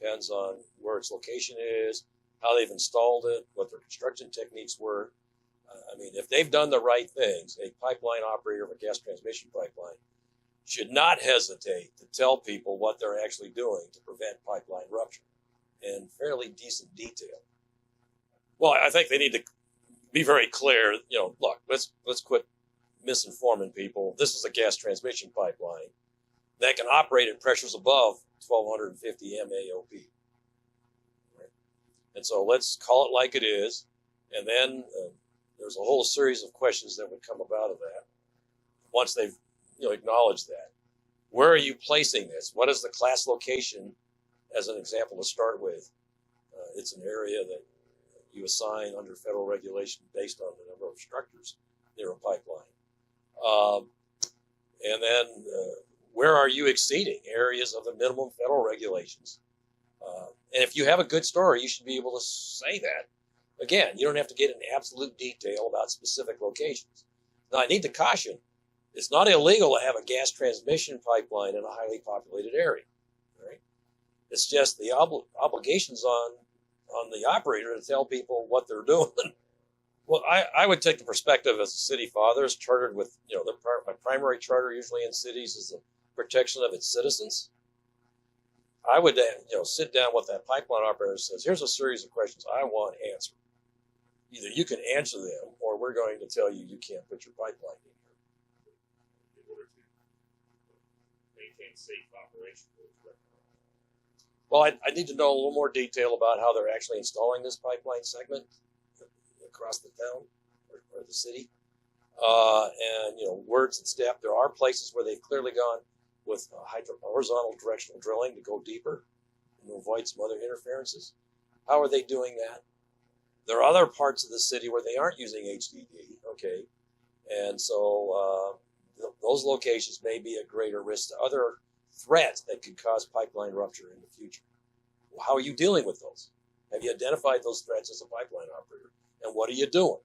depends on where its location is, how they've installed it, what their construction techniques were. I mean, if they've done the right things, a pipeline operator of a gas transmission pipeline should not hesitate to tell people what they're actually doing to prevent pipeline rupture in fairly decent detail. Well, I think they need to be very clear. Look, let's quit misinforming people. This is a gas transmission pipeline that can operate at pressures above 1,250 MAOP. Right? And so let's call it like it is. And then there's a whole series of questions that would come about of that once they've acknowledged that. Where are you placing this? What is the class location, as an example to start with? It's an area that you assign under federal regulation based on the number of structures near a pipeline. And then where are you exceeding areas of the minimum federal regulations? And if you have a good story, you should be able to say that. Again, you don't have to get in absolute detail about specific locations. Now, I need to caution, it's not illegal to have a gas transmission pipeline in a highly populated area. Right? It's just the obligations on the operator to tell people what they're doing. Well, I would take the perspective as a city father, is chartered with, my primary charter usually in cities is the protection of its citizens. I would, sit down with that pipeline operator and says, here's a series of questions I want answered. Either you can answer them, or we're going to tell you can't put your pipeline in here. In order to maintain safe operation. Well, I need to know a little more detail about how they're actually installing this pipeline segment across the town or the city. And, where it's its depth. There are places where they've clearly gone with horizontal directional drilling to go deeper and to avoid some other interferences. How are they doing that? There are other parts of the city where they aren't using HDD, okay? And so those locations may be at greater risk to other threats that could cause pipeline rupture in the future. Well, how are you dealing with those? Have you identified those threats as a pipeline operator? And what are you doing?